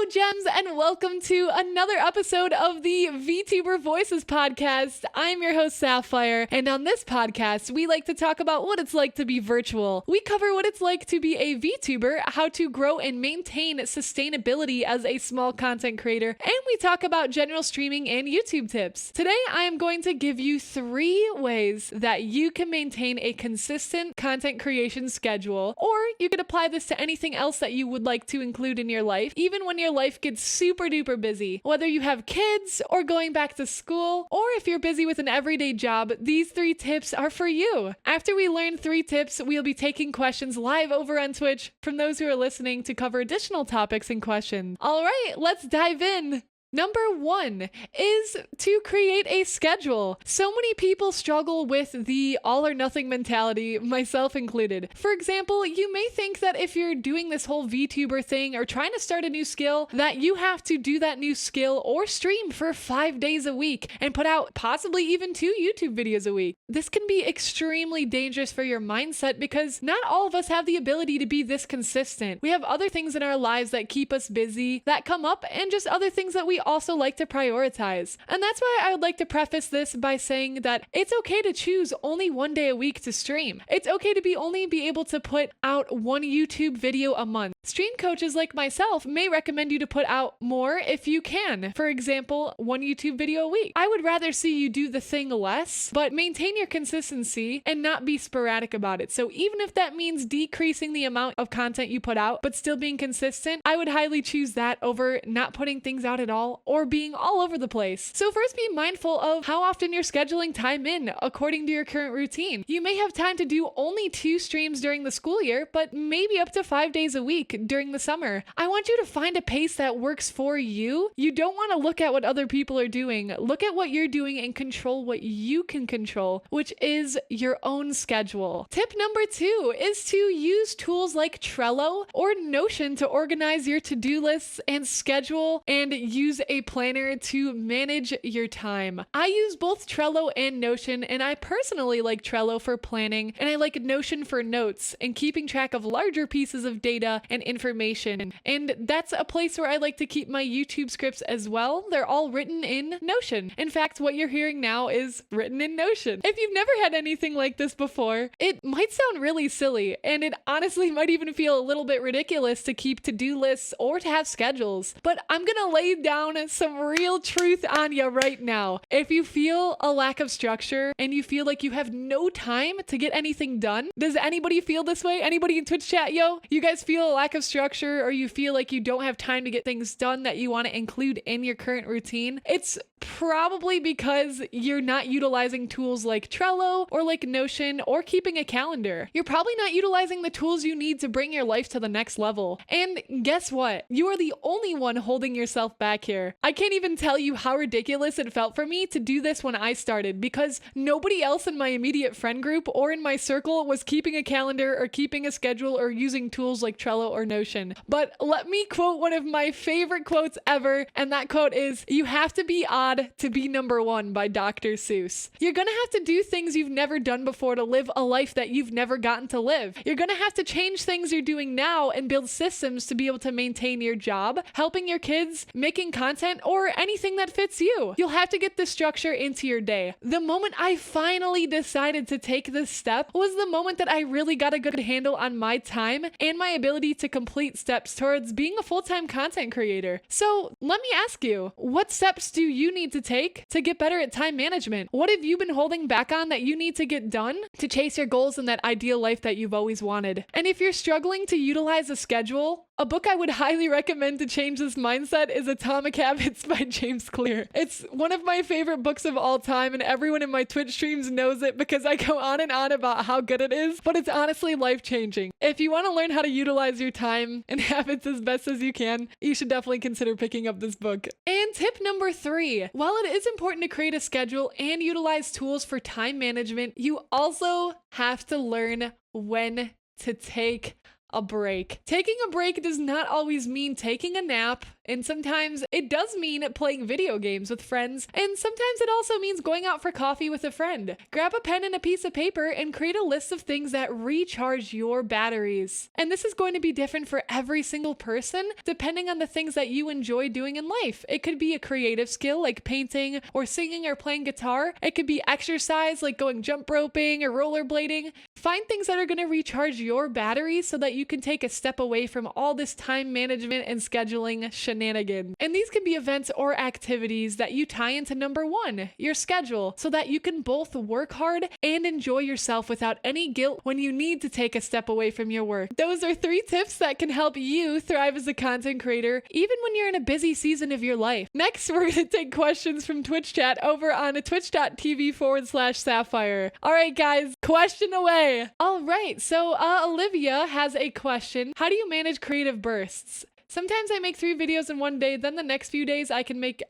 Hello, Gems, and welcome to another episode of the VTuber Voices Podcast. I'm your host, Syafire, and on this podcast, we like to talk about what it's like to be virtual. We cover what it's like to be a VTuber, how to grow and maintain sustainability as a small content creator, and we talk about general streaming and YouTube tips. Today, I am going to give you 3 ways that you can maintain a consistent content creation schedule, or you could apply this to anything else that you would like to include in your life, even when your life gets super duper busy. Whether you have kids or going back to school, or if you're busy with an everyday job, these 3 tips are for you. After we learn 3 tips, we'll be taking questions live over on Twitch from those who are listening to cover additional topics and questions. All right, let's dive in. Number 1 is to create a schedule. So many people struggle with the all or nothing mentality, myself included. For example, you may think that if you're doing this whole VTuber thing or trying to start a new skill, that you have to do that new skill or stream for 5 days a week and put out possibly even 2 YouTube videos a week. This can be extremely dangerous for your mindset because not all of us have the ability to be this consistent. We have other things in our lives that keep us busy, that come up, and just other things that we also like to prioritize. And that's why I would like to preface this by saying that it's okay to choose only 1 day a week to stream. It's okay to only be able to put out 1 YouTube video a month. Stream coaches like myself may recommend you to put out more if you can. For example, 1 YouTube video a week. I would rather see you do the thing less, but maintain your consistency and not be sporadic about it. So even if that means decreasing the amount of content you put out, but still being consistent, I would highly choose that over not putting things out at all or being all over the place. So first, be mindful of how often you're scheduling time in according to your current routine. You may have time to do only 2 streams during the school year, but maybe up to 5 days a week during the summer. I want you to find a pace that works for you. You don't want to look at what other people are doing. Look at what you're doing and control what you can control, which is your own schedule. Tip number 2 is to use tools like Trello or Notion to organize your to-do lists and schedule and use a planner to manage your time. I use both Trello and Notion, and I personally like Trello for planning, and I like Notion for notes and keeping track of larger pieces of data and information. And that's a place where I like to keep my YouTube scripts as well. They're all written in Notion. In fact, what you're hearing now is written in Notion. If you've never had anything like this before, it might sound really silly, and it honestly might even feel a little bit ridiculous to keep to-do lists or to have schedules, but I'm gonna lay down some real truth on you right now. If you feel a lack of structure and you feel like you have no time to get anything done, does anybody feel this way? Anybody in Twitch chat, yo? You guys feel a lack of structure, or you feel like you don't have time to get things done that you want to include in your current routine? It's probably because you're not utilizing tools like Trello or like Notion or keeping a calendar. You're probably not utilizing the tools you need to bring your life to the next level. And guess what? You are the only one holding yourself back here. I can't even tell you how ridiculous it felt for me to do this when I started, because nobody else in my immediate friend group or in my circle was keeping a calendar or keeping a schedule or using tools like Trello or Notion. But let me quote one of my favorite quotes ever, and that quote is, "You have to be odd to be number 1" by Dr. Seuss. You're gonna have to do things you've never done before to live a life that you've never gotten to live. You're gonna have to change things you're doing now and build systems to be able to maintain your job, helping your kids, making content, or anything that fits you. You'll have to get the structure into your day. The moment I finally decided to take this step was the moment that I really got a good handle on my time and my ability to complete steps towards being a full-time content creator. So let me ask you, what steps do you need to take to get better at time management? What have you been holding back on that you need to get done to chase your goals in that ideal life that you've always wanted? And if you're struggling to utilize a schedule, a book I would highly recommend to change this mindset is Atomic Habits by James Clear. It's one of my favorite books of all time, and everyone in my Twitch streams knows it because I go on and on about how good it is, but it's honestly life-changing. If you want to learn how to utilize your time and habits as best as you can, you should definitely consider picking up this book. And tip number 3, while it is important to create a schedule and utilize tools for time management, you also have to learn when to take a break. Taking a break does not always mean taking a nap, and sometimes it does mean playing video games with friends, and sometimes it also means going out for coffee with a friend. Grab a pen and a piece of paper and create a list of things that recharge your batteries. And this is going to be different for every single person, depending on the things that you enjoy doing in life. It could be a creative skill like painting or singing or playing guitar. It could be exercise like going jump roping or rollerblading. Find things that are going to recharge your batteries so that you can take a step away from all this time management and scheduling shenanigans. And these can be events or activities that you tie into number one, your schedule, so that you can both work hard and enjoy yourself without any guilt when you need to take a step away from your work. Those are 3 tips that can help you thrive as a content creator, even when you're in a busy season of your life. Next, we're going to take questions from Twitch chat over on twitch.tv/Syafire. All right, guys, question away. All right, so Olivia has a question. How do you manage creative bursts? Sometimes I make 3 videos in one day, then the next few days I can't make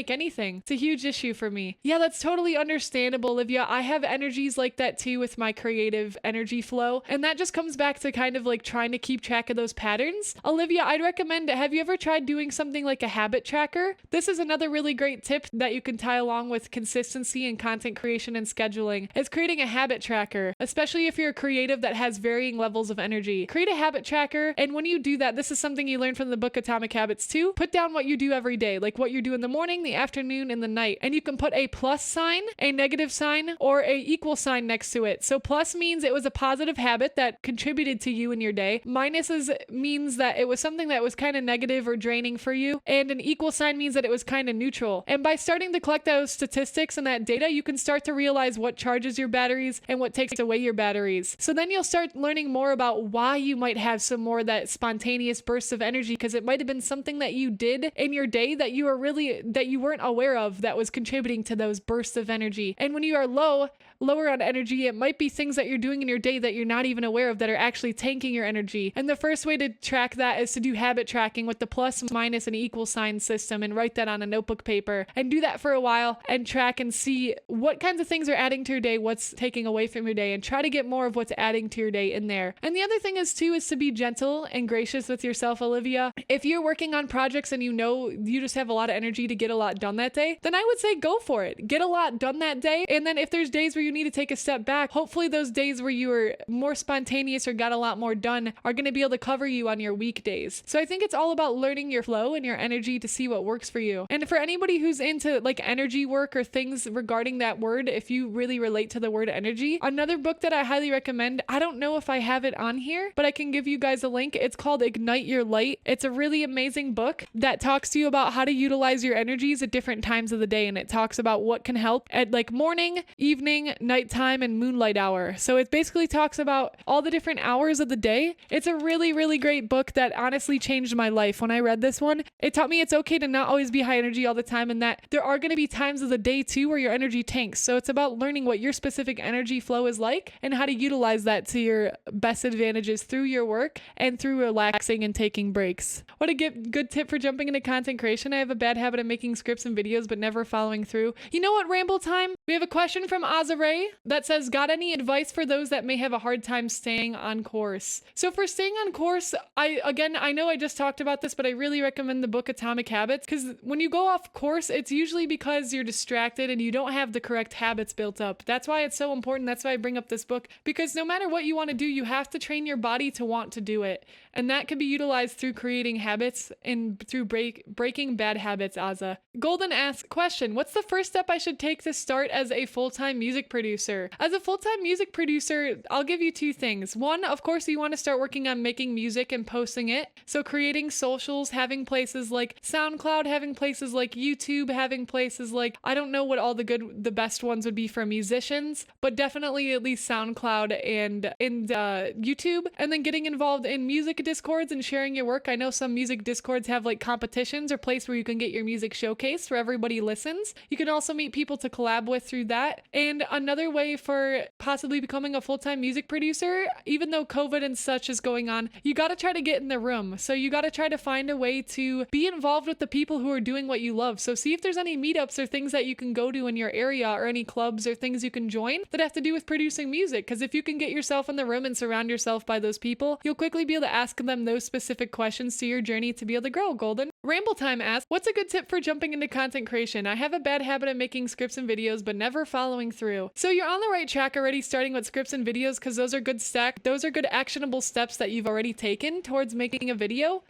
anything. It's a huge issue for me. Yeah, that's totally understandable, Olivia. I have energies like that too with my creative energy flow, and that just comes back to kind of like trying to keep track of those patterns. Olivia, I'd recommend, have you ever tried doing something like a habit tracker? This is another really great tip that you can tie along with consistency and content creation and scheduling. It's creating a habit tracker, especially if you're a creative that has varying levels of energy. Create a habit tracker, and when you do that, this is something you learn from the book Atomic Habits too. Put down what you do every day, like what you do in the morning, the afternoon, and the night. And you can put a plus sign, a negative sign, or a equal sign next to it. So plus means it was a positive habit that contributed to you in your day. Minuses means that it was something that was kind of negative or draining for you. And an equal sign means that it was kind of neutral. And by starting to collect those statistics and that data, you can start to realize what charges your batteries and what takes away your batteries. So then you'll start learning more about why you might have some more of that spontaneous bursts of energy, because it might have been something that you did in your day that you weren't aware of that was contributing to those bursts of energy. And when you are lower on energy, it might be things that you're doing in your day that you're not even aware of that are actually tanking your energy. And the first way to track that is to do habit tracking with the plus, minus, and equal sign system, and write that on a notebook paper and do that for a while and track and see what kinds of things are adding to your day, what's taking away from your day, and try to get more of what's adding to your day in there. And the other thing is to be gentle and gracious with yourself, Olivia. If you're working on projects and you know you just have a lot of energy to get a lot done that day, then I would say go for it. Get a lot done that day. And then if there's days where you need to take a step back, hopefully those days where you were more spontaneous or got a lot more done are going to be able to cover you on your weekdays. So I think it's all about learning your flow and your energy to see what works for you. And for anybody who's into like energy work or things regarding that word, if you really relate to the word energy, another book that I highly recommend, I don't know if I have it on here, but I can give you guys a link. It's called Ignite Your Light. It's a really amazing book that talks to you about how to utilize your energies at different times of the day, and it talks about what can help at like morning, evening, nighttime, and moonlight hour. So it basically talks about all the different hours of the day. It's a really, really great book that honestly changed my life. When I read this one, it taught me it's okay to not always be high energy all the time, and that there are going to be times of the day too where your energy tanks. So it's about learning what your specific energy flow is like and how to utilize that to your best advantages through your work and through relaxing and taking breaks. What a good tip for jumping into content creation. I have a bad habit of making scripts and videos but never following through. You know what, ramble time? We have a question from Azare that says, got any advice for those that may have a hard time staying on course? So for staying on course, I know I just talked about this, but I really recommend the book Atomic Habits, because when you go off course, it's usually because you're distracted and you don't have the correct habits built up. That's why it's so important. That's why I bring up this book, because no matter what you want to do, you have to train your body to want to do it. And that can be utilized through creating habits and through breaking bad habits, Aza. Golden asks, question, what's the first step I should take to start as a full-time music producer? As a full-time music producer, I'll give you 2 things. One, of course, you want to start working on making music and posting it. So creating socials, having places like SoundCloud, having places like YouTube, having places like, I don't know what all the best ones would be for musicians, but definitely at least SoundCloud and YouTube, and then getting involved in music discords and sharing your work. I know some music discords have like competitions or place where you can get your music showcased where everybody listens. You can also meet people to collab with through that. And another way for possibly becoming a full-time music producer, even though COVID and such is going on, you got to try to get in the room. So you got to try to find a way to be involved with the people who are doing what you love. So see if there's any meetups or things that you can go to in your area, or any clubs or things you can join that have to do with producing music. Because if you can get yourself in the room and surround yourself by those people, you'll quickly be able to ask them those specific questions to your journey to be able to grow. Golden Ramble Time asks, what's a good tip for jumping into content creation? I have a bad habit of making scripts and videos, but never following through. So you're on the right track already, starting with scripts and videos, because those are good actionable steps that you've already taken towards making a video.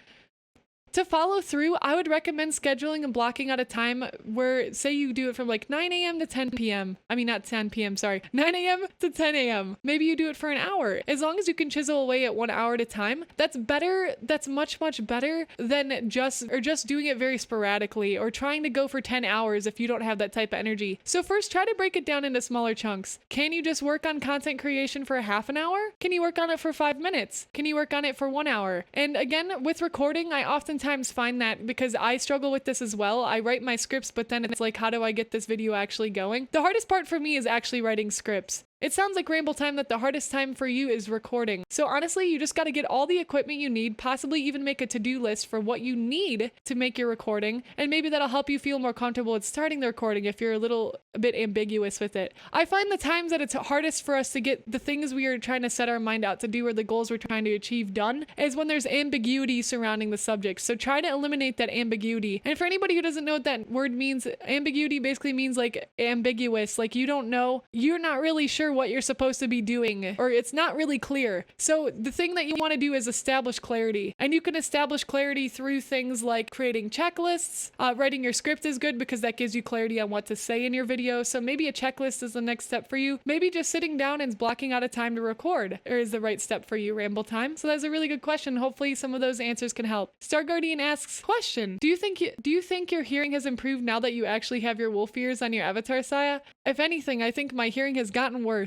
To follow through, I would recommend scheduling and blocking out a time where, say you do it from like 9 a.m. to 10 p.m. I mean, not 10 p.m., sorry. 9 a.m. to 10 a.m. Maybe you do it for an hour. As long as you can chisel away at 1 hour at a time, that's better. That's much, much better than just doing it very sporadically or trying to go for 10 hours if you don't have that type of energy. So first, try to break it down into smaller chunks. Can you just work on content creation for a half an hour? Can you work on it for 5 minutes? Can you work on it for 1 hour? And again, with recording, I oftentimes find that, because I struggle with this as well. I write my scripts, but then it's like, how do I get this video actually going? The hardest part for me is actually writing scripts. It sounds like Ramble Time that the hardest time for you is recording. So honestly, you just got to get all the equipment you need, possibly even make a to-do list for what you need to make your recording, and maybe that'll help you feel more comfortable at starting the recording if you're a bit ambiguous with it. I find the times that it's hardest for us to get the things we are trying to set our mind out to do, or the goals we're trying to achieve done, is when there's ambiguity surrounding the subject. So try to eliminate that ambiguity. And for anybody who doesn't know what that word means, ambiguity basically means like ambiguous, like you don't know, you're not really sure what you're supposed to be doing, or it's not really clear. So the thing that you want to do is establish clarity, and you can establish clarity through things like creating checklists. Writing your script is good because that gives you clarity on what to say in your video. So maybe a checklist is the next step for you. Maybe just sitting down and blocking out a time to record is the right step for you, Ramble Time. So that's a really good question. Hopefully some of those answers can help. Star Guardian asks, question, do you think your hearing has improved now that you actually have your wolf ears on your avatar, Saya? If anything, I think my hearing has gotten worse.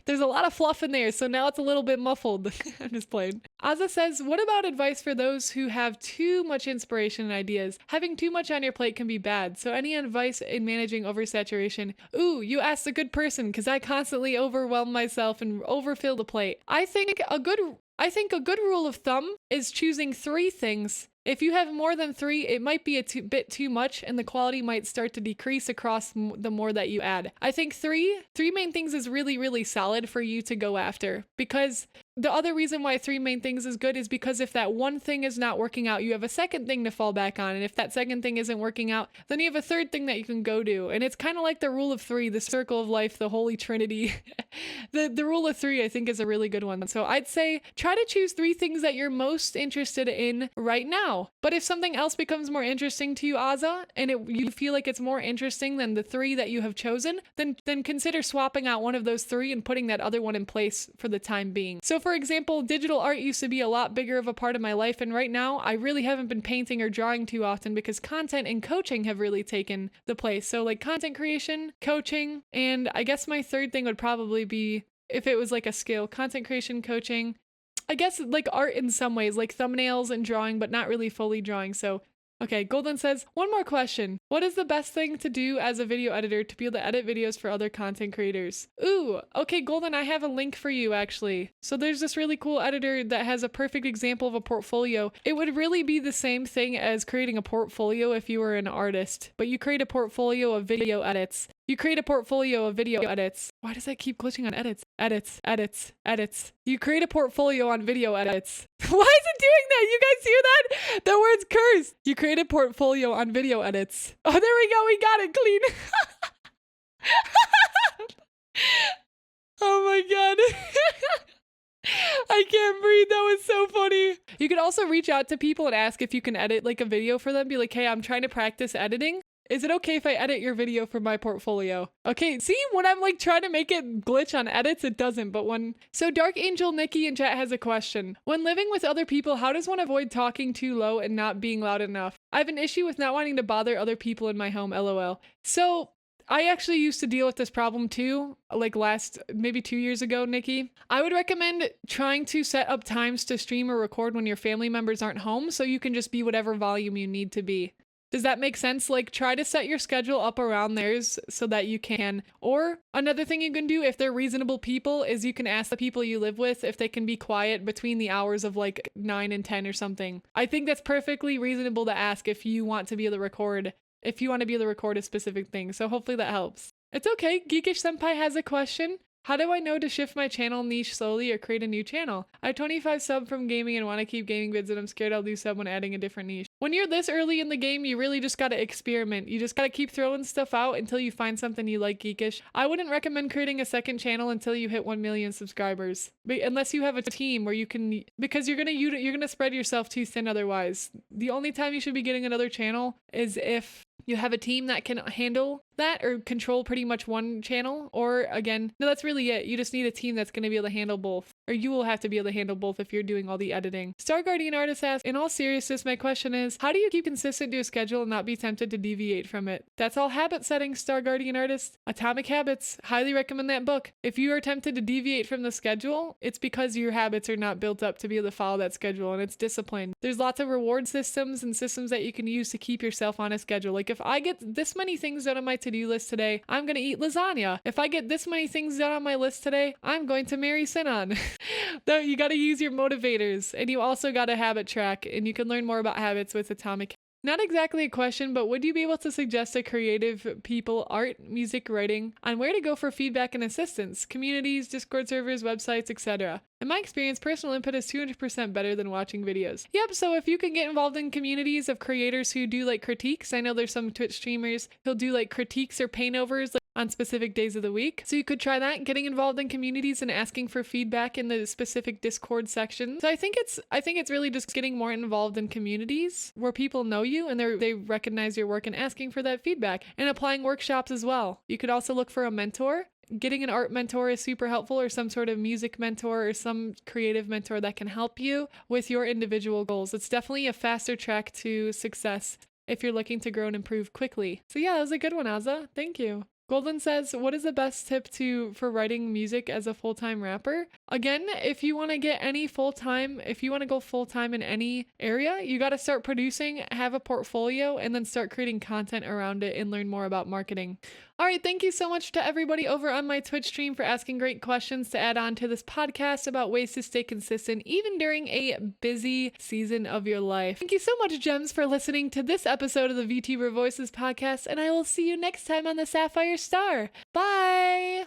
There's a lot of fluff in there, so now it's a little bit muffled. I'm just playing. Aza says, what about advice for those who have too much inspiration and ideas? Having too much on your plate can be bad, so any advice in managing oversaturation? Ooh, you asked a good person, because I constantly overwhelm myself and overfill the plate. I think a good rule of thumb is choosing 3 things. If you have more than 3, it might be a bit too much, and the quality might start to decrease across the more that you add. I think three main things is really, really solid for you to go after, because the other reason why 3 main things is good is because if that one thing is not working out, you have a second thing to fall back on. And if that second thing isn't working out, then you have a third thing that you can go to. And it's kind of like the rule of 3, the circle of life, the holy trinity. The rule of 3, I think, is a really good one. So I'd say try to choose 3 things that you're most interested in right now. But if something else becomes more interesting to you, Aza, and you feel like it's more interesting than the 3 that you have chosen, then consider swapping out one of those 3 and putting that other one in place for the time being. So for example, digital art used to be a lot bigger of a part of my life, and right now I really haven't been painting or drawing too often because content and coaching have really taken the place. So like content creation, coaching, and I guess my third thing would probably be, if it was like a skill, content creation, coaching, I guess like art in some ways, like thumbnails and drawing, but not really fully drawing. So okay, Golden says, one more question. What is the best thing to do as a video editor to be able to edit videos for other content creators? Ooh, okay, Golden, I have a link for you actually. So there's this really cool editor that has a perfect example of a portfolio. It would really be the same thing as creating a portfolio if you were an artist, but you create a portfolio of video edits. You create a portfolio of video edits. Why does that keep glitching on edits? Edits. You create a portfolio on video edits. Why is it doing that? You guys hear that? The word's cursed. You create a portfolio on video edits. Oh, there we go. We got it clean. Oh my God. I can't breathe. That was so funny. You could also reach out to people and ask if you can edit like a video for them. Be like, hey, I'm trying to practice editing. Is it okay if I edit your video for my portfolio? Okay, see, when I'm like trying to make it glitch on edits, it doesn't, but So Dark Angel Nikki in chat has a question. When living with other people, how does one avoid talking too low and not being loud enough? I have an issue with not wanting to bother other people in my home, lol. So I actually used to deal with this problem too, like maybe 2 years ago, Nikki. I would recommend trying to set up times to stream or record when your family members aren't home so you can just be whatever volume you need to be. Does that make sense? Like, try to set your schedule up around theirs so that you can. Or another thing you can do if they're reasonable people is you can ask the people you live with if they can be quiet between the hours of like 9 and 10 or something. I think that's perfectly reasonable to ask if you want to be able to record a specific thing. So hopefully that helps. It's okay. Geekish Senpai has a question. How do I know to shift my channel niche slowly or create a new channel? I have 25 sub from gaming and want to keep gaming vids, and I'm scared I'll lose sub when adding a different niche. When you're this early in the game, you really just gotta experiment. You just gotta keep throwing stuff out until you find something you like, Geekish. I wouldn't recommend creating a second channel until you hit 1 million subscribers. Unless you have a team where you can, because you're gonna spread yourself too thin otherwise. The only time you should be getting another channel is if you have a team that can handle that or control pretty much one channel, or again, no, that's really it. You just need a team that's going to be able to handle both, or you will have to be able to handle both if you're doing all the editing. Star Guardian Artist asks, in all seriousness, my question is, how do you keep consistent to a schedule and not be tempted to deviate from it? That's all habit setting, Star Guardian Artist. Atomic Habits. Highly recommend that book. If you are tempted to deviate from the schedule, it's because your habits are not built up to be able to follow that schedule, and it's discipline. There's lots of reward systems and systems that you can use to keep yourself on a schedule. Like, if I get this many things done on my to-do list today, I'm going to eat lasagna. If I get this many things done on my list today, I'm going to marry Sinan. Though you got to use your motivators, and you also got to habit track, and you can learn more about habits with Atomic. Not exactly a question, but would you be able to suggest to creative people, art, music, writing, on where to go for feedback and assistance? Communities, Discord servers, websites, etc. In my experience, personal input is 200% better than watching videos. Yep, so if you can get involved in communities of creators who do like critiques, I know there's some Twitch streamers who'll do like critiques or paintovers on specific days of the week. So you could try that, getting involved in communities and asking for feedback in the specific Discord section. So I think it's really just getting more involved in communities where people know you and they recognize your work and asking for that feedback, and applying workshops as well. You could also look for a mentor. Getting an art mentor is super helpful, or some sort of music mentor or some creative mentor that can help you with your individual goals. It's definitely a faster track to success if you're looking to grow and improve quickly. So yeah, that was a good one, Azza. Thank you. Golden says, what is the best tip for writing music as a full-time rapper? Again, if you want to go full-time in any area, you got to start producing, have a portfolio, and then start creating content around it and learn more about marketing. All right, thank you so much to everybody over on my Twitch stream for asking great questions to add on to this podcast about ways to stay consistent even during a busy season of your life. Thank you so much, Gems, for listening to this episode of the VTuber Voices podcast, and I will see you next time on the Sapphire Star. Bye!